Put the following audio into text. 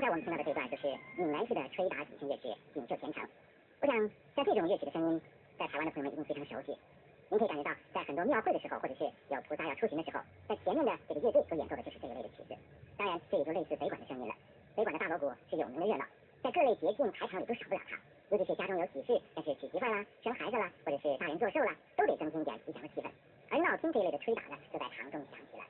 来我们听到的这段就是闽南式的吹打古琴乐曲《锦绣前程》。我想像这种乐曲的声音，在台湾的朋友们一定非常熟悉。您可以感觉到，在很多庙会的时候，或者是有菩萨要出巡的时候，在前面的这个乐队所演奏的就是这一类的曲子。当然，这也就类似北管的声音了。北管的大锣鼓是有名的热闹，在各类节庆排场里都少不了它。尤其是家中有喜事，像是娶媳妇啦、生孩子啦，或者是大人做寿啦，都得增添一点吉祥的气氛。而闹听这一类的吹打呢，就在堂中响起了。